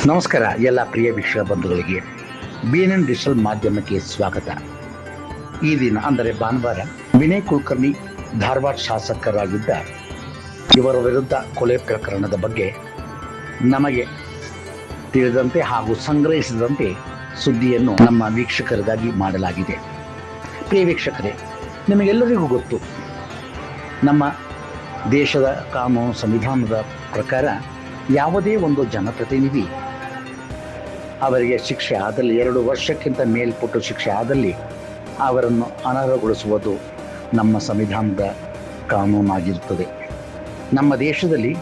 ನಮಸ್ಕಾರ ಎಲ್ಲ ಪ್ರಿಯ ವೀಕ್ಷಕ ಬಂಧುಗಳಿಗೆ BNN ಡಿಜಿಟಲ್ ಮಾಧ್ಯಮಕ್ಕೆ ಸ್ವಾಗತ. ಈ ದಿನ ಅಂದರೆ ಭಾನುವಾರ ವಿನಯ್ ಕುಲಕರ್ಣಿ ಧಾರವಾಡ ಶಾಸಕರಾಗಿದ್ದ ಇವರ ವಿರುದ್ಧ ಕೊಲೆ ಪ್ರಕರಣದ ಬಗ್ಗೆ ನಮಗೆ ತಿಳಿದಂತೆ ಹಾಗೂ ಸಂಗ್ರಹಿಸಿದಂತೆ ಸುದ್ದಿಯನ್ನು ನಮ್ಮ ವೀಕ್ಷಕರಿಗಾಗಿ ಮಾಡಲಾಗಿದೆ. ಪ್ರಿಯ ವೀಕ್ಷಕರೇ, ನಿಮಗೆಲ್ಲರಿಗೂ ಗೊತ್ತು, ನಮ್ಮ ದೇಶದ ಕಾನೂನು ಸಂವಿಧಾನದ ಪ್ರಕಾರ ಯಾವುದೇ ಒಂದು ಜನಪ್ರತಿನಿಧಿ ಅವರಿಗೆ ಶಿಕ್ಷೆ ಆದಲ್ಲಿ 2 ವರ್ಷಕ್ಕಿಂತ ಮೇಲ್ಪಟ್ಟು ಶಿಕ್ಷೆ ಆದಲ್ಲಿ ಅವರನ್ನು ಅನರ್ಹಗೊಳಿಸುವುದು ನಮ್ಮ ಸಂವಿಧಾನದ ಕಾನೂನಾಗಿರುತ್ತದೆ. ನಮ್ಮ ದೇಶದಲ್ಲಿ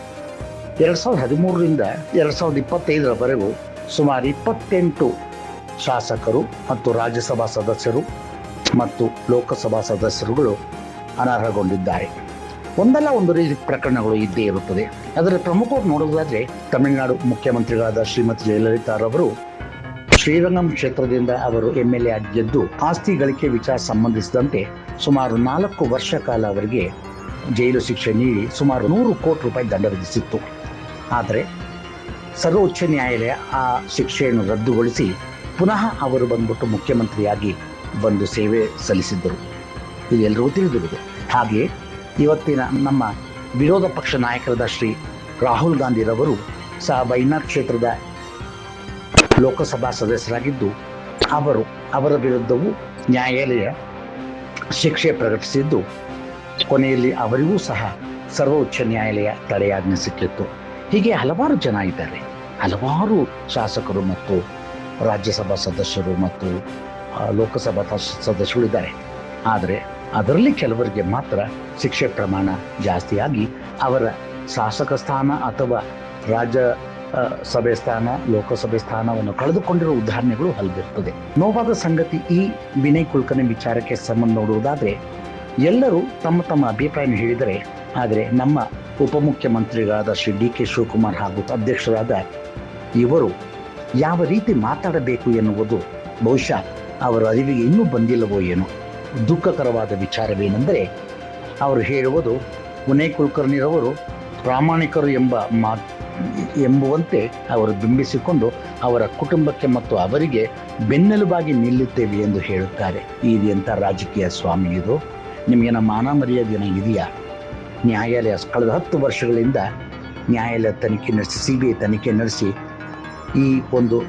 2013ರಿಂದ 2025ರವರೆಗೂ ಸುಮಾರು 28 ಶಾಸಕರು ಮತ್ತು ರಾಜ್ಯಸಭಾ ಸದಸ್ಯರು ಮತ್ತು ಲೋಕಸಭಾ ಸದಸ್ಯರುಗಳು ಅನರ್ಹಗೊಂಡಿದ್ದಾರೆ. ಒಂದಲ್ಲ ಒಂದು ರೀತಿ ಪ್ರಕರಣಗಳು ಇದ್ದೇ ಇರುತ್ತದೆ. ಅದರ ಪ್ರಮುಖವಾಗಿ ನೋಡುವುದಾದರೆ ತಮಿಳುನಾಡು ಮುಖ್ಯಮಂತ್ರಿಗಳಾದ ಶ್ರೀಮತಿ ಜಯಲಲಿತಾರವರು ಶ್ರೀರಂಗಂ ಕ್ಷೇತ್ರದಿಂದ ಅವರು MLA ಆಗಿ ಗೆದ್ದು ಆಸ್ತಿ ಗಳಿಕೆ ವಿಚಾರ ಸಂಬಂಧಿಸಿದಂತೆ ಸುಮಾರು 4 ವರ್ಷ ಕಾಲ ಅವರಿಗೆ ಜೈಲು ಶಿಕ್ಷೆ ನೀಡಿ ಸುಮಾರು 100 ಕೋಟಿ ರೂಪಾಯಿ ದಂಡ ವಿಧಿಸಿತ್ತು. ಆದರೆ ಸರ್ವೋಚ್ಚ ನ್ಯಾಯಾಲಯ ಆ ಶಿಕ್ಷೆಯನ್ನು ರದ್ದುಗೊಳಿಸಿ ಪುನಃ ಅವರು ಬಂದ್ಬಿಟ್ಟು ಮುಖ್ಯಮಂತ್ರಿಯಾಗಿ ಬಂದು ಸೇವೆ ಸಲ್ಲಿಸಿದ್ದರು. ಇದು ಎಲ್ಲರಿಗೂ ತಿಳಿದಿರುವುದು. ಹಾಗೆಯೇ ಇವತ್ತಿನ ನಮ್ಮ ವಿರೋಧ ಪಕ್ಷ ನಾಯಕರಾದ ಶ್ರೀ ರಾಹುಲ್ ಗಾಂಧಿರವರು ಸಹ ವೈನಾಡ್ ಕ್ಷೇತ್ರದ ಲೋಕಸಭಾ ಸದಸ್ಯರಾಗಿದ್ದು ಅವರ ವಿರುದ್ಧವೂ ನ್ಯಾಯಾಲಯ ಶಿಕ್ಷೆ ಪ್ರಕಟಿಸಿದ್ದು ಕೊನೆಯಲ್ಲಿ ಅವರಿಗೂ ಸಹ ಸರ್ವೋಚ್ಚ ನ್ಯಾಯಾಲಯ ತಡೆಯಾಜ್ಞೆ ಸಿಕ್ಕಿತ್ತು. ಹೀಗೆ ಹಲವಾರು ಜನ ಇದ್ದಾರೆ, ಹಲವಾರು ಶಾಸಕರು ಮತ್ತು ರಾಜ್ಯಸಭಾ ಸದಸ್ಯರು ಮತ್ತು ಲೋಕಸಭಾ ಸದಸ್ಯರುಗಳಿದ್ದಾರೆ. ಆದರೆ ಅದರಲ್ಲಿ ಕೆಲವರಿಗೆ ಮಾತ್ರ ಶಿಕ್ಷೆ ಪ್ರಮಾಣ ಜಾಸ್ತಿಯಾಗಿ ಅವರ ಶಾಸಕ ಸ್ಥಾನ ಅಥವಾ ರಾಜ್ಯ ಸಭೆ ಸ್ಥಾನ, ಲೋಕಸಭೆ ಸ್ಥಾನವನ್ನು ಕಳೆದುಕೊಂಡಿರುವ ಉದಾಹರಣೆಗಳು ಹಲವಿರುತ್ತದೆ. ನೋವಾದ ಸಂಗತಿ ಈ ವಿನಯ್ ಕುಲಕರ್ಣಿ ವಿಚಾರಕ್ಕೆ ಸಂಬಂಧ ನೋಡುವುದಾದರೆ ಎಲ್ಲರೂ ತಮ್ಮ ತಮ್ಮ ಅಭಿಪ್ರಾಯ ಹೇಳಿದರೆ, ಆದರೆ ನಮ್ಮ ಉಪಮುಖ್ಯಮಂತ್ರಿಗಳಾದ ಶ್ರೀ DK ಶಿವಕುಮಾರ್ ಹಾಗೂ ಅಧ್ಯಕ್ಷರಾದ ಇವರು ಯಾವ ರೀತಿ ಮಾತಾಡಬೇಕು ಎನ್ನುವುದು ಬಹುಶಃ ಅವರ ಅರಿವಿಗೆ ಇನ್ನೂ ಬಂದಿಲ್ಲವೋ ಏನೋ. ದುಃಖಕರವಾದ ವಿಚಾರವೇನೆಂದರೆ, ಅವರು ಹೇಳುವುದು ವಿನಯ್ ಕುಲಕರ್ಣಿರವರು ಪ್ರಾಮಾಣಿಕರು ಎಂಬುವಂತೆ ಅವರು ಬಿಂಬಿಸಿಕೊಂಡು ಅವರ ಕುಟುಂಬಕ್ಕೆ ಮತ್ತು ಅವರಿಗೆ ಬೆನ್ನೆಲುಬಾಗಿ ನಿಲ್ಲುತ್ತೇವೆ ಎಂದು ಹೇಳುತ್ತಾರೆ. ಎಂಥ ರಾಜಕೀಯ ಸ್ವಾಮಿ ಇದು? ನಿಮಗೇನ ಮಾನ ಮರ್ಯಾದೆನ ಇದೆಯಾ? ನ್ಯಾಯಾಲಯ ಕಳೆದ 10 ವರ್ಷಗಳಿಂದ ನ್ಯಾಯಾಲಯ ತನಿಖೆ ನಡೆಸಿ, CBI ತನಿಖೆ ನಡೆಸಿ ಈ ಒಂದು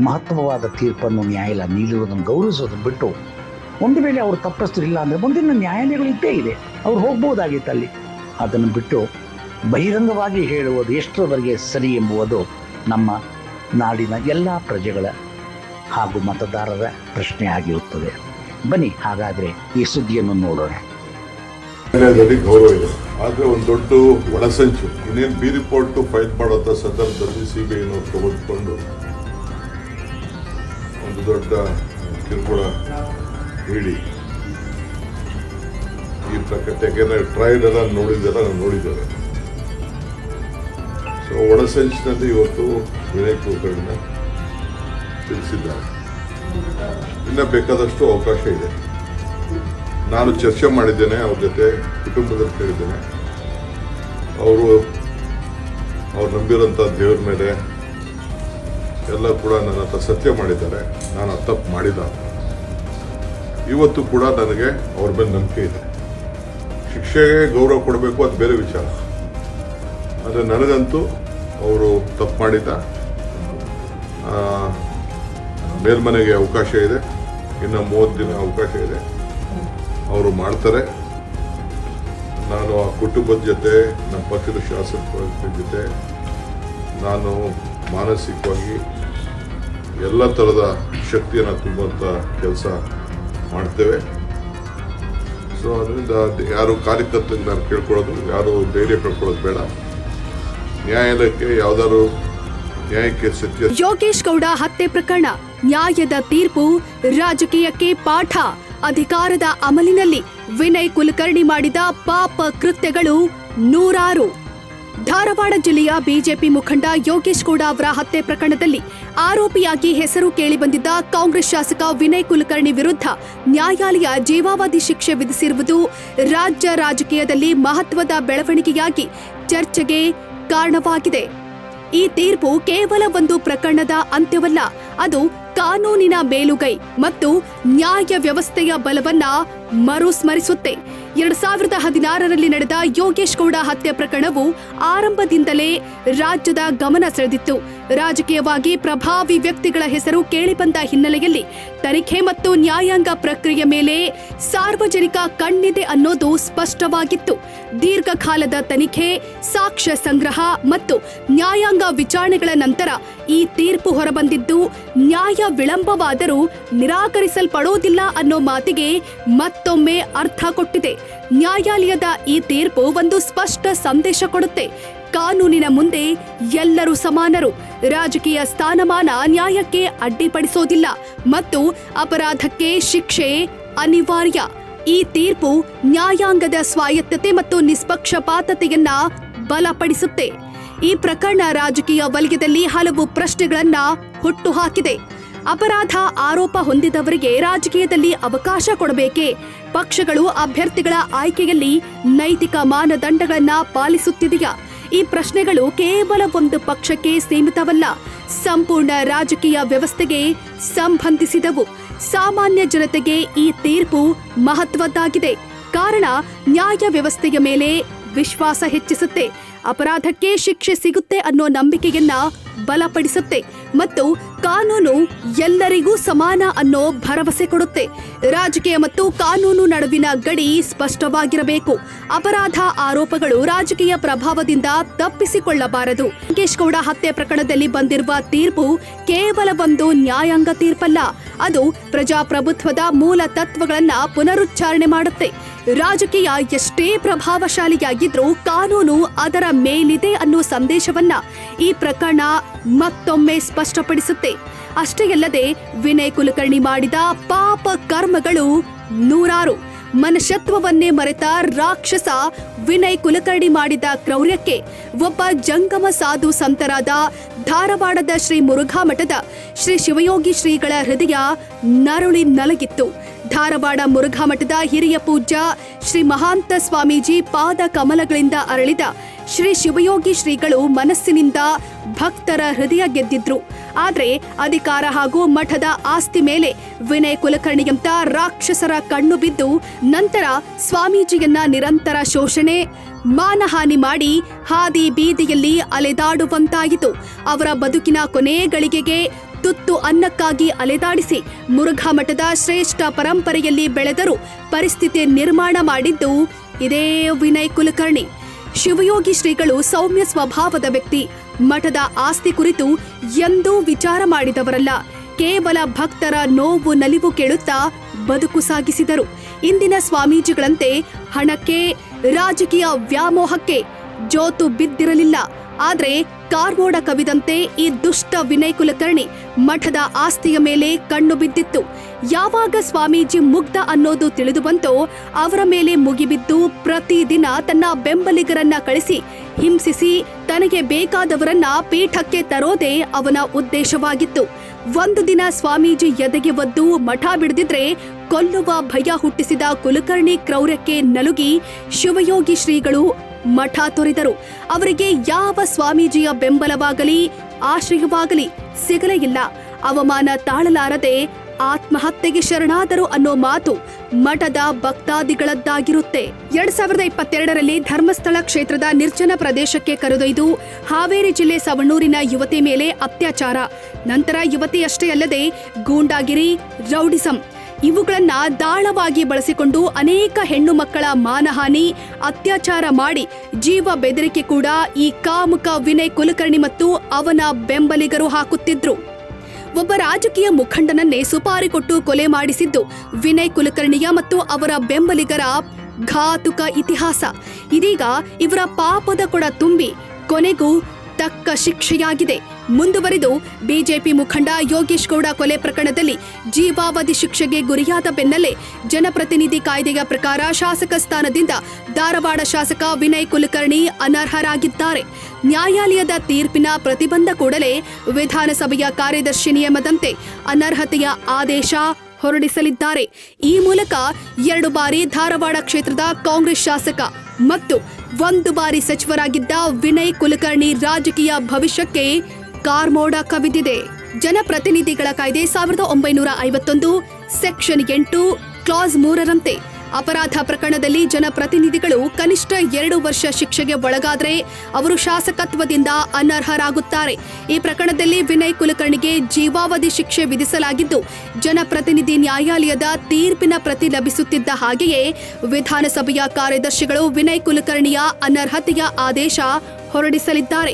ಮಹತ್ವವಾದ ತೀರ್ಪನ್ನು ನ್ಯಾಯಾಲಯ ನೀಡಿರುವುದನ್ನು ಗೌರವಿಸೋದನ್ನು ಬಿಟ್ಟು, ಒಂದು ವೇಳೆ ಅವರು ತಪ್ಪಿಸ್ತಿರಲಿಲ್ಲ ಅಂದರೆ ಮುಂದಿನ ನ್ಯಾಯಾಲಯಗಳು ಇದ್ದೇ ಇದೆ, ಅವ್ರು ಹೋಗ್ಬೋದಾಗಿತ್ತು ಅಲ್ಲಿ. ಅದನ್ನು ಬಿಟ್ಟು ಬಹಿರಂಗವಾಗಿ ಹೇಳುವುದು ಎಷ್ಟರವರೆಗೆ ಸರಿ ಎಂಬುದು ನಮ್ಮ ನಾಡಿನ ಎಲ್ಲ ಪ್ರಜೆಗಳ ಹಾಗೂ ಮತದಾರರ ಪ್ರಶ್ನೆ ಆಗಿರುತ್ತದೆ. ಬನ್ನಿ ಹಾಗಾದರೆ ಈ ಸುದ್ದಿಯನ್ನು ನೋಡೋಣ. ಗೌರವ ಇದೆ, ಆದರೆ ಒಂದು ದೊಡ್ಡ ಒಳಸಂಚು ಇನ್ನೇನು ಬಿ ರಿಪೋರ್ಟ್ ಫೈಲ್ ಮಾಡೋಂಥ ಸಂದರ್ಭದಲ್ಲಿ CBI ತೆಗೆದುಕೊಂಡು ಒಂದು ದೊಡ್ಡ ಕಿರುಕುಳ ಹೇಳಿ ಈ ಪ್ರಕಟಣೆ ಟ್ರಯಲ್ ಎಲ್ಲ ನೋಡಿದ್ದಾರೆ. ಸೊ ಒಳಸಂಚಿನಲ್ಲಿ ಇವತ್ತು ವಿನಯ್ ಕುಲಕರ್ಣಿನ ತಿಳಿಸಿದ್ದಾರೆ. ಇನ್ನು ಬೇಕಾದಷ್ಟು ಅವಕಾಶ ಇದೆ. ನಾನು ಚರ್ಚೆ ಮಾಡಿದ್ದೇನೆ ಅವ್ರ ಜೊತೆ, ಕುಟುಂಬದಲ್ಲಿ ಕೇಳಿದ್ದೇನೆ. ಅವ್ರು ನಂಬಿರೋಂಥ ದೇವ್ರ ಮೇಲೆ ಎಲ್ಲ ಕೂಡ ನನ್ನ ಹತ್ರ ಸತ್ಯ ಮಾಡಿದ್ದಾರೆ, ನಾನು ತಪ್ಪು ಮಾಡಿಲ್ಲ. ಇವತ್ತು ಕೂಡ ನನಗೆ ಅವ್ರ ಮೇಲೆ ನಂಬಿಕೆ ಇದೆ. ಶಿಕ್ಷೆಗೆ ಗೌರವ ಕೊಡಬೇಕು, ಅದು ಬೇರೆ ವಿಚಾರ. ಆದರೆ ನನಗಂತೂ ಅವರು ತಪ್ಪು ಮಾಡಿದ್ದ ಮೇಲ್ಮನೆಗೆ ಅವಕಾಶ ಇದೆ, ಇನ್ನು 30 ದಿನ ಅವಕಾಶ ಇದೆ, ಅವರು ಮಾಡ್ತಾರೆ. ನಾನು ಆ ಕುಟುಂಬದ ಜೊತೆ, ನಮ್ಮ ಪಕ್ಷದ ಶಾಸಕರ ಜೊತೆ ನಾನು ಮಾನಸಿಕವಾಗಿ ಎಲ್ಲ ಥರದ ಶಕ್ತಿಯನ್ನು ತುಂಬುವಂಥ ಕೆಲಸ ಮಾಡ್ತೇವೆ. ಸೊ ಅದರಿಂದ ಯಾರು ಕಾರ್ಯಕರ್ತರಿಗೆ ನಾನು ಕೇಳ್ಕೊಳ್ಳೋದು, ಯಾರು ಧೈರ್ಯ ಕಳ್ಕೊಳ್ಳೋದು ಬೇಡ. ನ್ಯಾಯಾಲಯಕ್ಕೆ ಯಾವ್ದಾದ್ರು ನ್ಯಾಯಕ್ಕೆ ಸತ್ಯ. ಯೋಗೇಶ್ ಗೌಡ ಹತ್ಯೆ ಪ್ರಕರಣ, ನ್ಯಾಯದ ತೀರ್ಪು ರಾಜಕೀಯಕ್ಕೆ ಪಾಠ. ಅಧಿಕಾರದ ಅಮಲಿನಲ್ಲಿ ವಿನಯ್ ಕುಲಕರ್ಣಿ ಮಾಡಿದ ಪಾಪ ಕೃತ್ಯಗಳು 100. ಧಾರವಾಡ ಜಿಲ್ಲೆಯ ಬಿಜೆಪಿ ಮುಖಂಡ ಯೋಗೇಶ್ ಗೌಡ ಅವರ ಹತ್ಯೆ ಪ್ರಕರಣದಲ್ಲಿ ಆರೋಪಿಯಾಗಿ ಹೆಸರು ಕೇಳಿಬಂದಿದ್ದ ಕಾಂಗ್ರೆಸ್ ಶಾಸಕ ವಿನಯ್ ಕುಲಕರ್ಣಿ ವಿರುದ್ಧ ನ್ಯಾಯಾಲಯ ಜೀವಾವಧಿ ಶಿಕ್ಷೆ ವಿಧಿಸಿರುವುದು ರಾಜ್ಯ ರಾಜಕೀಯದಲ್ಲಿ ಮಹತ್ವದ ಬೆಳವಣಿಗೆಯಾಗಿ ಚರ್ಚೆಗೆ ಕಾರಣವಾಗಿದೆ. ಈ ತೀರ್ಪು ಕೇವಲ ಒಂದು ಪ್ರಕರಣದ ಅಂತ್ಯವಲ್ಲ, ಅದು ಕಾನೂನಿನ ಮೇಲುಗೈ ಮತ್ತು ನ್ಯಾಯ ವ್ಯವಸ್ಥೆಯ ಬಲವನ್ನ ಮರುಸ್ಮರಿಸುತ್ತೆ. 2016ರಲ್ಲಿ ನಡೆದ ಯೋಗೇಶ್ ಗೌಡ ಹತ್ಯೆ ಪ್ರಕರಣವು ಆರಂಭದಿಂದಲೇ ರಾಜ್ಯದ ಗಮನ ಸೆಳೆದಿತ್ತು. ರಾಜಕೀಯವಾಗಿ ಪ್ರಭಾವಿ ವ್ಯಕ್ತಿಗಳ ಹೆಸರು ಕೇಳಿಬಂದ ಹಿನ್ನೆಲೆಯಲ್ಲಿ ತನಿಖೆ ಮತ್ತು ನ್ಯಾಯಾಂಗ ಪ್ರಕ್ರಿಯೆ ಮೇಲೆ ಸಾರ್ವಜನಿಕ ಕಣ್ಣಿದೆ ಅನ್ನೋದು ಸ್ಪಷ್ಟವಾಗಿತ್ತು. ದೀರ್ಘಕಾಲದ ತನಿಖೆ, ಸಾಕ್ಷ್ಯ ಸಂಗ್ರಹ ಮತ್ತು ನ್ಯಾಯಾಂಗ ವಿಚಾರಣೆಗಳ ನಂತರ ಈ ತೀರ್ಪು ಹೊರಬಂದಿದ್ದು ನ್ಯಾಯ ವಿಳಂಬವಾದರೂ ನಿರಾಕರಿಸಲ್ಪಡೋದಿಲ್ಲ ಅನ್ನೋ ಮಾತಿಗೆ ಮತ್ತೊಮ್ಮೆ ಅರ್ಥ ಕೊಟ್ಟಿದೆ. ನ್ಯಾಯಾಲಯದ ಈ ತೀರ್ಪು ಒಂದು ಸ್ಪಷ್ಟ ಸಂದೇಶ ಕೊಡುತ್ತೆ. ಕಾನೂನಿನ ಮುಂದೆ ಎಲ್ಲರೂ ಸಮಾನರು. ರಾಜಕೀಯ ಸ್ಥಾನಮಾನ ನ್ಯಾಯಕ್ಕೆ ಅಡ್ಡಿಪಡಿಸೋದಿಲ್ಲ ಮತ್ತು ಅಪರಾಧಕ್ಕೆ ಶಿಕ್ಷೆ ಅನಿವಾರ್ಯ. ಈ ತೀರ್ಪು ನ್ಯಾಯಾಂಗದ ಸ್ವಾಯತ್ತತೆ ಮತ್ತು ನಿಷ್ಪಕ್ಷಪಾತತೆಯನ್ನ ಬಲಪಡಿಸುತ್ತೆ. ಈ ಪ್ರಕರಣ ರಾಜಕೀಯ ವಲಯದಲ್ಲಿ ಹಲವು ಪ್ರಶ್ನೆಗಳನ್ನ ಹುಟ್ಟುಹಾಕಿದೆ. ಅಪರಾಧ ಆರೋಪ ಹೊಂದಿದವರಿಗೆ ರಾಜಕೀಯದಲ್ಲಿ ಅವಕಾಶ ಕೊಡಬೇಕೇ? ಪಕ್ಷಗಳು ಅಭ್ಯರ್ಥಿಗಳ ಆಯ್ಕೆಯಲ್ಲಿ ನೈತಿಕ ಮಾನದಂಡಗಳನ್ನ ಪಾಲಿಸುತ್ತಿದೆಯಾ? ಈ ಪ್ರಶ್ನೆಗಳು ಕೇವಲ ಒಂದು ಪಕ್ಷಕ್ಕೆ ಸೀಮಿತವಲ್ಲ, ಸಂಪೂರ್ಣ ರಾಜಕೀಯ ವ್ಯವಸ್ಥೆಗೆ ಸಂಬಂಧಿಸಿದವು. ಸಾಮಾನ್ಯ ಜನತೆಗೆ ಈ ತೀರ್ಪು ಮಹತ್ವದ್ದಾಗಿದೆ. ಕಾರಣ ನ್ಯಾಯ ವ್ಯವಸ್ಥೆಯ ಮೇಲೆ ವಿಶ್ವಾಸ ಹೆಚ್ಚಿಸುತ್ತೆ, ಅಪರಾಧಕ್ಕೆ ಶಿಕ್ಷೆ ಸಿಗುತ್ತೆ ಅನ್ನೋ ನಂಬಿಕೆಯನ್ನ ಬಲಪಡಿಸುತ್ತೆ ಮತ್ತು ಕಾನೂನು ಎಲ್ಲರಿಗೂ ಸಮಾನ ಅನ್ನೋ ಭರವಸೆ ಕೊಡುತ್ತೆ. ರಾಜಕೀಯ ಮತ್ತು ಕಾನೂನು ನಡುವಿನ ಗಡಿ ಸ್ಪಷ್ಟವಾಗಿರಬೇಕು. ಅಪರಾಧ ಆರೋಪಗಳು ರಾಜಕೀಯ ಪ್ರಭಾವದಿಂದ ತಪ್ಪಿಸಿಕೊಳ್ಳಬಾರದು. ಯೋಗೇಶ್ ಗೌಡ ಹತ್ಯೆ ಪ್ರಕರಣದಲ್ಲಿ ಬಂದಿರುವ ತೀರ್ಪು ಕೇವಲ ಒಂದು ನ್ಯಾಯಾಂಗ ತೀರ್ಪಲ್ಲ, ಅದು ಪ್ರಜಾಪ್ರಭುತ್ವದ ಮೂಲ ತತ್ವಗಳನ್ನ ಪುನರುಚ್ಚಾರಣೆ ಮಾಡುತ್ತೆ. ರಾಜಕೀಯ ಎಷ್ಟೇ ಪ್ರಭಾವಶಾಲಿಯಾಗಿದ್ರೂ ಕಾನೂನು ಅದರ ಮೇಲಿದೆ ಅನ್ನೋ ಸಂದೇಶವನ್ನ ಈ ಪ್ರಕರಣ ಮತ್ತೊಮ್ಮೆ ಸ್ಪಷ್ಟಪಡಿಸುತ್ತೆ. ಅಷ್ಟೇ ಅಲ್ಲದೆ ವಿನಯ್ ಕುಲಕರ್ಣಿ ಮಾಡಿದ ಪಾಪ ಕರ್ಮಗಳು ನೂರಾರು. ಮನುಷ್ಯತ್ವವನ್ನೇ ಮರೆತ ರಾಕ್ಷಸ ವಿನಯ್ ಕುಲಕರ್ಣಿ ಮಾಡಿದ ಕ್ರೌರ್ಯಕ್ಕೆ ಒಬ್ಬ ಜಂಗಮ ಸಾಧು ಸಂತರಾದ ಧಾರವಾಡದ ಶ್ರೀ ಮುರುಘಾ ಮಠದ ಶ್ರೀ ಶಿವಯೋಗಿ ಶ್ರೀಗಳ ಹೃದಯ ನರುಳಿ ನಲಗಿತ್ತು. ಧಾರವಾಡ ಮುರುಘಾ ಮಠದ ಹಿರಿಯ ಪೂಜ್ಯ ಶ್ರೀ ಮಹಾಂತ ಸ್ವಾಮೀಜಿ ಪಾದ ಕಮಲಗಳಿಂದ ಅರಳಿದ ಶ್ರೀ ಶಿವಯೋಗಿ ಶ್ರೀಗಳು ಮನಸ್ಸಿನಿಂದ ಭಕ್ತರ ಹೃದಯ ಗೆದ್ದಿದ್ರು. ಆದ್ರೆ ಅಧಿಕಾರ ಹಾಗೂ ಮಠದ ಆಸ್ತಿ ಮೇಲೆ ವಿನಯ್ ಕುಲಕರ್ಣಿಯಂತ ರಾಕ್ಷಸರ ಕಣ್ಣು ಬಿದ್ದು ನಂತರ ಸ್ವಾಮೀಜಿಯನ್ನ ನಿರಂತರ ಶೋಷಣೆ, ಮಾನಹಾನಿ ಮಾಡಿ ಹಾದಿ ಬೀದಿಯಲ್ಲಿ ಅಲೆದಾಡುವಂತಾಯಿತು. ಅವರ ಬದುಕಿನ ಕೊನೆ ಗಳಿಗೆಗೆ ತುತ್ತು ಅನ್ನಕ್ಕಾಗಿ ಅಲೆದಾಡಿಸಿ ಮುರುಘಾ ಮಠದ ಶ್ರೇಷ್ಠ ಪರಂಪರೆಯಲ್ಲಿ ಬೆಳೆದರೂ ಪರಿಸ್ಥಿತಿ ನಿರ್ಮಾಣ ಮಾಡಿದ್ದು ಇದೇ ವಿನಯ್ ಕುಲಕರ್ಣಿ. ಶಿವಯೋಗಿ ಶ್ರೀಗಳು ಸೌಮ್ಯ ಸ್ವಭಾವದ ವ್ಯಕ್ತಿ. ಮಠದ ಆಸ್ತಿ ಕುರಿತು ಎಂದೂ ವಿಚಾರ ಮಾಡಿದವರಲ್ಲ. ಕೇವಲ ಭಕ್ತರ ನೋವು ನಲಿವು ಕೇಳುತ್ತಾ ಬದುಕು ಸಾಗಿಸಿದರು. ಇಂದಿನ ಸ್ವಾಮೀಜಿಗಳಂತೆ ಹಣಕ್ಕೆ, ರಾಜಕೀಯ ವ್ಯಾಮೋಹಕ್ಕೆ ಜೋತು ಬಿದ್ದಿರಲಿಲ್ಲ. ಆದ್ರೆ ಕಾರ್ಮೋಡ ಕವಿದಂತೆ ಈ ದುಷ್ಟ ವಿನಯ್ ಕುಲಕರ್ಣಿ ಮಠದ ಆಸ್ತಿಯ ಮೇಲೆ ಕಣ್ಣು ಬಿದ್ದಿತ್ತು. ಯಾವಾಗ ಸ್ವಾಮೀಜಿ ಮುಗ್ಧ ಅನ್ನೋದು ತಿಳಿದು ಬಂತೋ ಅವರ ಮೇಲೆ ಮುಗಿಬಿದ್ದು ಪ್ರತಿದಿನ ತನ್ನ ಬೆಂಬಲಿಗರನ್ನ ಕಳಿಸಿ ಹಿಂಸಿಸಿ ತನಗೆ ಬೇಕಾದವರನ್ನ ಪೀಠಕ್ಕೆ ತರೋದೇ ಅವನ ಉದ್ದೇಶವಾಗಿತ್ತು. ಒಂದು ದಿನ ಸ್ವಾಮೀಜಿ ಎದೆಗೆ ಒದ್ದು ಮಠ ಬಿಡದಿದ್ರೆ ಕೊಲ್ಲುವ ಭಯ ಹುಟ್ಟಿಸಿದ ಕುಲಕರ್ಣಿ ಕ್ರೌರ್ಯಕ್ಕೆ ನಲುಗಿ ಶಿವಯೋಗಿ ಶ್ರೀಗಳು ಮಠ ತೊರೆದರು. ಅವರಿಗೆ ಯಾವ ಸ್ವಾಮೀಜಿಯ ಬೆಂಬಲವಾಗಲಿ ಆಶ್ರಯವಾಗಲಿ ಸಿಗಲೇ ಇಲ್ಲ. ಅವಮಾನ ತಾಳಲಾರದೆ ಆತ್ಮಹತ್ಯೆಗೆ ಶರಣಾದರು ಅನ್ನೋ ಮಾತು ಮಠದ ಭಕ್ತಾದಿಗಳದ್ದಾಗಿರುತ್ತೆ. 2022ರಲ್ಲಿ ಧರ್ಮಸ್ಥಳ ಕ್ಷೇತ್ರದ ನಿರ್ಜನ ಪ್ರದೇಶಕ್ಕೆ ಕರೆದೊಯ್ದು ಹಾವೇರಿ ಜಿಲ್ಲೆ ಸವಣೂರಿನ ಯುವತಿ ಮೇಲೆ ಅತ್ಯಾಚಾರ, ನಂತರ ಯುವತಿಯಷ್ಟೇ ಅಲ್ಲದೆ ಗೂಂಡಾಗಿರಿ, ರೌಡಿಸಂ ಇವುಗಳನ್ನ ದಾಳವಾಗಿ ಬಳಸಿಕೊಂಡು ಅನೇಕ ಹೆಣ್ಣು ಮಕ್ಕಳ ಮಾನಹಾನಿ, ಅತ್ಯಾಚಾರ ಮಾಡಿ ಜೀವ ಬೆದರಿಕೆ ಕೂಡ ಈ ಕಾಮುಕ ವಿನಯ್ ಕುಲಕರ್ಣಿ ಮತ್ತು ಅವನ ಬೆಂಬಲಿಗರು ಹಾಕುತ್ತಿದ್ರು. ಒಬ್ಬ ರಾಜಕೀಯ ಮುಖಂಡನನ್ನೇ ಸುಪಾರಿ ಕೊಟ್ಟು ಕೊಲೆ ಮಾಡಿಸಿದ್ದು ವಿನಯ್ ಕುಲಕರ್ಣಿಯ ಮತ್ತು ಅವರ ಬೆಂಬಲಿಗರ ಘಾತುಕ ಇತಿಹಾಸ. ಇದೀಗ ಇವರ ಪಾಪದ ಕೊಡ ತುಂಬಿ ಕೊನೆಗೂ ತಕ್ಕ ಶಿಕ್ಷೆಯಾಗಿದೆ. ಮುಂದುವರಿದು ಬಿಜೆಪಿ ಮುಖಂಡ ಯೋಗೇಶ್ ಗೌಡ ಕೊಲೆ ಪ್ರಕರಣದಲ್ಲಿ ಜೀವಾವಧಿ ಶಿಕ್ಷೆಗೆ ಗುರಿಯಾದ ಬೆನ್ನಲ್ಲೇ ಜನಪ್ರತಿನಿಧಿ ಕಾಯ್ದೆಯ ಪ್ರಕಾರ ಶಾಸಕ ಸ್ಥಾನದಿಂದ ಧಾರವಾಡ ಶಾಸಕ ವಿನಯ್ ಕುಲಕರ್ಣಿ ಅನರ್ಹರಾಗಿದ್ದಾರೆ. ನ್ಯಾಯಾಲಯದ ತೀರ್ಪಿನ ಪ್ರತಿಬಂಧ ಕೂಡಲೇ ವಿಧಾನಸಭೆಯ ಕಾರ್ಯದರ್ಶಿ ನಿಯಮದಂತೆ ಅನರ್ಹತೆಯ ಆದೇಶ ಹೊರಡಿಸಲಿದ್ದಾರೆ. ಈ ಮೂಲಕ 2 ಬಾರಿ ಧಾರವಾಡ ಕ್ಷೇತ್ರದ ಕಾಂಗ್ರೆಸ್ ಶಾಸಕ ಮತ್ತು 1 ಬಾರಿ ಸಚಿವರಾಗಿದ್ದ ವಿನಯ್ ಕುಲಕರ್ಣಿ ರಾಜಕೀಯ ಭವಿಷ್ಯಕ್ಕೆ ಕಾರ್ಮೋಡ ಕವಿದಿದೆ. ಜನಪ್ರತಿನಿಧಿಗಳ ಕಾಯ್ದೆ 1951 ಸೆಕ್ಷನ್ 8 ಕ್ಲಾಸ್ 3ರಂತೆ ಅಪರಾಧ ಪ್ರಕರಣದಲ್ಲಿ ಜನಪ್ರತಿನಿಧಿಗಳು ಕನಿಷ್ಠ 2 ವರ್ಷ ಶಿಕ್ಷೆಗೆ ಒಳಗಾದರೆ ಅವರು ಶಾಸಕತ್ವದಿಂದ ಅನರ್ಹರಾಗುತ್ತಾರೆ. ಈ ಪ್ರಕರಣದಲ್ಲಿ ವಿನಯ್ ಕುಲಕರ್ಣಿಗೆ ಜೀವಾವಧಿ ಶಿಕ್ಷೆ ವಿಧಿಸಲಾಗಿದ್ದು, ಜನಪ್ರತಿನಿಧಿ ನ್ಯಾಯಾಲಯದ ತೀರ್ಪಿನ ಪ್ರತಿ ಲಭಿಸುತ್ತಿದ್ದ ಹಾಗೆಯೇ ವಿಧಾನಸಭೆಯ ಕಾರ್ಯದರ್ಶಿಗಳು ವಿನಯ್ ಕುಲಕರ್ಣಿಯ ಅನರ್ಹತೆಯ ಆದೇಶ ಹೊರಡಿಸಲಿದ್ದಾರೆ.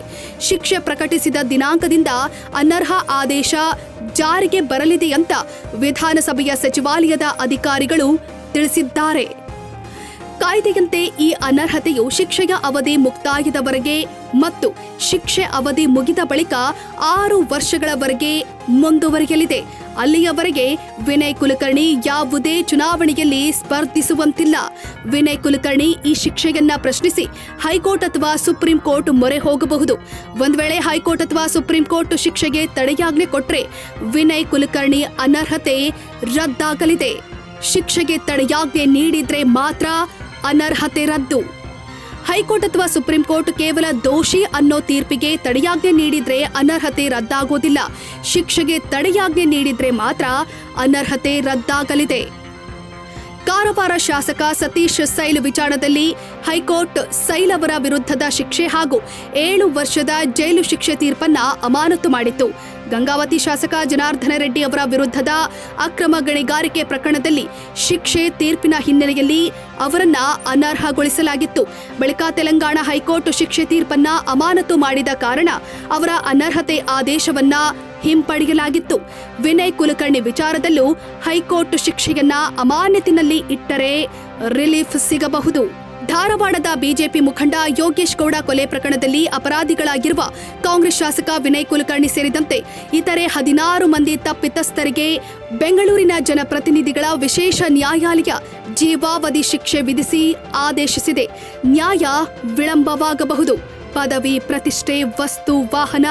ಶಿಕ್ಷೆ ಪ್ರಕಟಿಸಿದ ದಿನಾಂಕದಿಂದ ಅನರ್ಹ ಆದೇಶ ಜಾರಿಗೆ ಬರಲಿದೆ ಅಂತ ವಿಧಾನಸಭೆಯ ಸಚಿವಾಲಯದ ಅಧಿಕಾರಿಗಳು ತಿಳಿಸಿದ್ದಾರೆ. ಕಾಯ್ದೆಯಂತೆ ಈ ಅನರ್ಹತೆಯು ಶಿಕ್ಷೆಯ ಅವಧಿ ಮುಕ್ತಾಯದವರೆಗೆ ಮತ್ತು ಶಿಕ್ಷೆ ಅವಧಿ ಮುಗಿದ ಬಳಿಕ 6 ವರ್ಷಗಳವರೆಗೆ ಮುಂದುವರಿಯಲಿದೆ. ಅಲ್ಲಿಯವರೆಗೆ ವಿನಯ್ ಕುಲಕರ್ಣಿ ಯಾವುದೇ ಚುನಾವಣೆಯಲ್ಲಿ ಸ್ಪರ್ಧಿಸುವಂತಿಲ್ಲ. ವಿನಯ್ ಕುಲಕರ್ಣಿ ಈ ಶಿಕ್ಷೆಯನ್ನ ಪ್ರಶ್ನಿಸಿ ಹೈಕೋರ್ಟ್ ಅಥವಾ ಸುಪ್ರೀಂ ಕೋರ್ಟ್ ಮೊರೆ ಹೋಗಬಹುದು. ಒಂದ್ ವೇಳೆ ಹೈಕೋರ್ಟ್ ಅಥವಾ ಸುಪ್ರೀಂ ಕೋರ್ಟ್ ಶಿಕ್ಷೆಗೆ ತಡೆಯಾಜ್ಞೆ ಕೊಟ್ರೆ ವಿನಯ್ ಕುಲಕರ್ಣಿ ಅನರ್ಹತೆ ರದ್ದಾಗಲಿದೆ. ಶಿಕ್ಷೆಗೆ ತಡೆಯಾಜ್ಞೆ ನೀಡಿದ್ರೆ ಮಾತ್ರ ಅನರ್ಹತೆ ರದ್ದು. ಹೈಕೋರ್ಟ್ ಅಥವಾ ಸುಪ್ರೀಂ ಕೋರ್ಟ್ ಕೇವಲ ದೋಷಿ ಅನ್ನೋ ತೀರ್ಪಿಗೆ ತಡೆಯಾಜ್ಞೆ ನೀಡಿದ್ರೆ ಅನರ್ಹತೆ ರದ್ದಾಗೋದಿಲ್ಲ. ಶಿಕ್ಷೆಗೆ ತಡೆಯಾಜ್ಞೆ ನೀಡಿದ್ರೆ ಮಾತ್ರ ಅನರ್ಹತೆ ರದ್ದಾಗಲಿದೆ. ಕಾರವಾರ ಶಾಸಕ ಸತೀಶ್ ಸೈಲ್ ವಿಚಾರದಲ್ಲಿ ಹೈಕೋರ್ಟ್ ಸೈಲ್ ಅವರ ವಿರುದ್ಧದ ಶಿಕ್ಷೆ ಹಾಗೂ 7 ವರ್ಷದ ಜೈಲು ಶಿಕ್ಷೆ ತೀರ್ಪನ್ನ ಅಮಾನತು ಮಾಡಿತ್ತು. ಗಂಗಾವತಿ ಶಾಸಕ ಜನಾರ್ದನ ರೆಡ್ಡಿ ಅವರ ವಿರುದ್ಧದ ಅಕ್ರಮ ಗಣಿಗಾರಿಕೆ ಪ್ರಕರಣದಲ್ಲಿ ಶಿಕ್ಷೆ ತೀರ್ಪಿನ ಹಿನ್ನೆಲೆಯಲ್ಲಿ ಅವರನ್ನ ಅನರ್ಹಗೊಳಿಸಲಾಗಿತ್ತು. ಬಳಿಕ ತೆಲಂಗಾಣ ಹೈಕೋರ್ಟ್ ಶಿಕ್ಷೆ ತೀರ್ಪನ್ನ ಅಮಾನತು ಮಾಡಿದ ಕಾರಣ ಅವರ ಅನರ್ಹತೆ ಆದೇಶವನ್ನ ಹಿಂಪಡೆಯಲಾಗಿತ್ತು. ವಿನಯ್ ಕುಲಕರ್ಣಿ ವಿಚಾರದಲ್ಲೂ ಹೈಕೋರ್ಟ್ ಶಿಕ್ಷೆಯನ್ನ ಅಮಾನತಿನಲ್ಲಿ ಇಟ್ಟರೆ ರಿಲೀಫ್ ಸಿಗಬಹುದು. ಧಾರವಾಡದ ಬಿಜೆಪಿ ಮುಖಂಡ ಯೋಗೇಶ್ ಗೌಡ ಕೊಲೆ ಪ್ರಕರಣದಲ್ಲಿ ಅಪರಾಧಿಗಳಾಗಿರುವ ಕಾಂಗ್ರೆಸ್ ಶಾಸಕ ವಿನಯ್ ಕುಲಕರ್ಣಿ ಸೇರಿದಂತೆ ಇತರೆ 16 ಮಂದಿ ತಪ್ಪಿತಸ್ಥರಿಗೆ ಬೆಂಗಳೂರಿನ ಜನಪ್ರತಿನಿಧಿಗಳ ವಿಶೇಷ ನ್ಯಾಯಾಲಯ ಜೀವಾವಧಿ ಶಿಕ್ಷೆ ವಿಧಿಸಿ ಆದೇಶಿಸಿದೆ. ನ್ಯಾಯ ವಿಳಂಬವಾಗಬಹುದು. ಪದವಿ, ಪ್ರತಿಷ್ಠೆ, ವಸ್ತು, ವಾಹನ,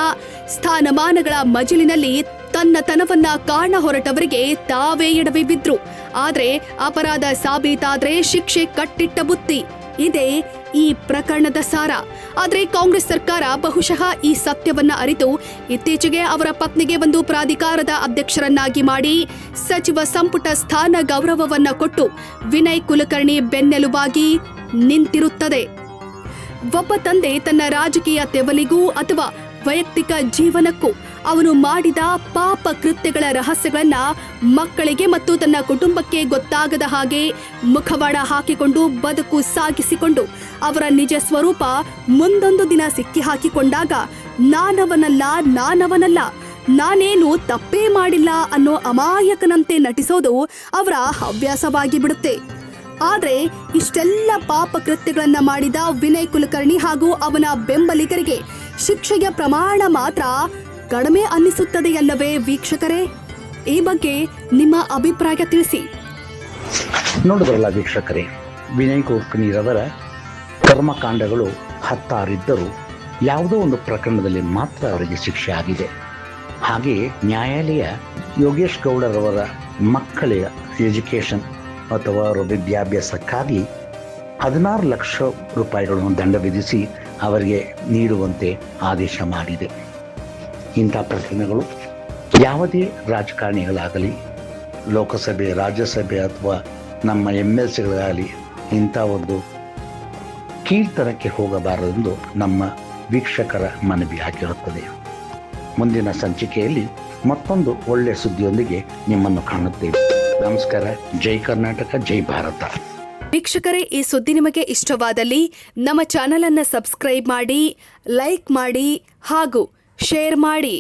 ಸ್ಥಾನಮಾನಗಳ ಮಜಲಿನಲ್ಲಿ ತನ್ನತನವನ್ನ ಕಾಣ ಹೊರಟವರಿಗೆ ತಾವೇ ಎಡವಿ ಬಿದ್ರು. ಆದ್ರೆ ಅಪರಾಧ ಸಾಬೀತಾದ್ರೆ ಶಿಕ್ಷೆ ಕಟ್ಟಿಟ್ಟ ಬುತ್ತಿ. ಇದೇ ಈ ಪ್ರಕರಣದ ಸಾರ. ಆದ್ರೆ ಕಾಂಗ್ರೆಸ್ ಸರ್ಕಾರ ಬಹುಶಃ ಈ ಸತ್ಯವನ್ನ ಅರಿತು ಇತ್ತೀಚೆಗೆ ಅವರ ಪತ್ನಿಗೆ ಒಂದು ಪ್ರಾಧಿಕಾರದ ಅಧ್ಯಕ್ಷರನ್ನಾಗಿ ಮಾಡಿ ಸಚಿವ ಸಂಪುಟ ಸ್ಥಾನ ಗೌರವವನ್ನ ಕೊಟ್ಟು ವಿನಯ್ ಕುಲಕರ್ಣಿ ಬೆನ್ನೆಲುಬಾಗಿ ನಿಂತಿರುತ್ತದೆ. ಒಬ್ಬ ತಂದೆ ತನ್ನ ರಾಜಕೀಯ ತೆವಲಿಗೂ ಅಥವಾ ವೈಯಕ್ತಿಕ ಜೀವನಕ್ಕೂ ಅವನು ಮಾಡಿದ ಪಾಪ ಕೃತ್ಯಗಳ ರಹಸ್ಯಗಳನ್ನ ಮಕ್ಕಳಿಗೆ ಮತ್ತು ತನ್ನ ಕುಟುಂಬಕ್ಕೆ ಗೊತ್ತಾಗದ ಹಾಗೆ ಮುಖವಾಡ ಹಾಕಿಕೊಂಡು ಬದುಕು ಸಾಗಿಸಿಕೊಂಡು ಅವರ ನಿಜ ಸ್ವರೂಪ ಮುಂದೊಂದು ದಿನ ಸಿಕ್ಕಿ ಹಾಕಿಕೊಂಡಾಗ ನಾನವನಲ್ಲ, ನಾನೇನು ತಪ್ಪೇ ಮಾಡಿಲ್ಲ ಅನ್ನೋ ಅಮಾಯಕನಂತೆ ನಟಿಸೋದು ಅವರ ಹವ್ಯಾಸವಾಗಿ ಬಿಡುತ್ತೆ. ಆದ್ರೆ ಇಷ್ಟೆಲ್ಲ ಪಾಪ ಕೃತ್ಯಗಳನ್ನ ಮಾಡಿದ ವಿನಯ್ ಕುಲಕರ್ಣಿ ಹಾಗೂ ಅವನ ಬೆಂಬಲಿಗರಿಗೆ ಶಿಕ್ಷೆಯ ಪ್ರಮಾಣ ಮಾತ್ರ ಕಡಿಮೆ ಅನ್ನಿಸುತ್ತದೆಯಲ್ಲವೇ ವೀಕ್ಷಕರೇ? ಈ ಬಗ್ಗೆ ನಿಮ್ಮ ಅಭಿಪ್ರಾಯ ತಿಳಿಸಿ. ನೋಡಿದ್ರಲ್ಲ ವೀಕ್ಷಕರೇ, ವಿನಯ್ ಕುಲಕರ್ಣಿರವರ ಕರ್ಮಕಾಂಡಗಳು 16 ಇದ್ದರೂ ಯಾವುದೋ ಒಂದು ಪ್ರಕರಣದಲ್ಲಿ ಮಾತ್ರ ಅವರಿಗೆ ಶಿಕ್ಷೆ ಆಗಿದೆ. ಹಾಗೆಯೇ ನ್ಯಾಯಾಲಯ ಯೋಗೇಶ್ ಗೌಡರವರ ಮಕ್ಕಳ ಎಜುಕೇಷನ್ ಅಥವಾ ಅವರ ವಿದ್ಯಾಭ್ಯಾಸಕ್ಕಾಗಿ 16 ಲಕ್ಷ ರೂಪಾಯಿಗಳನ್ನು ದಂಡ ವಿಧಿಸಿ ಅವರಿಗೆ ನೀಡುವಂತೆ ಆದೇಶ ಮಾಡಿದೆ. ಇಂಥ ಪ್ರಕರಣಗಳು ಯಾವುದೇ ರಾಜಕಾರಣಿಗಳಾಗಲಿ, ಲೋಕಸಭೆ, ರಾಜ್ಯಸಭೆ ಅಥವಾ ನಮ್ಮ MLCಗಳಾಗಲಿ ಇಂಥ ಒಂದು ಕೀರ್ತನಕ್ಕೆ ಹೋಗಬಾರದೆಂದು ನಮ್ಮ ವೀಕ್ಷಕರ ಮನವಿ ಆಗಿರುತ್ತದೆ. ಮುಂದಿನ ಸಂಚಿಕೆಯಲ್ಲಿ ಮತ್ತೊಂದು ಒಳ್ಳೆಯ ಸುದ್ದಿಯೊಂದಿಗೆ ನಿಮ್ಮನ್ನು ಕಾಣುತ್ತೇವೆ. ನಮಸ್ಕಾರ. ಜೈ ಕರ್ನಾಟಕ, ಜೈ ಭಾರತ. ವೀಕ್ಷಕರೇ, ಈ ಸುದ್ದಿ ನಿಮಗೆ ಇಷ್ಟವಾದಲ್ಲಿ ನಮ್ಮ ಚಾನೆಲ್ ಅನ್ನು ಸಬ್ಸ್ಕ್ರೈಬ್ ಮಾಡಿ, ಲೈಕ್ ಮಾಡಿ ಹಾಗೂ ಶೇರ್ ಮಾಡಿ.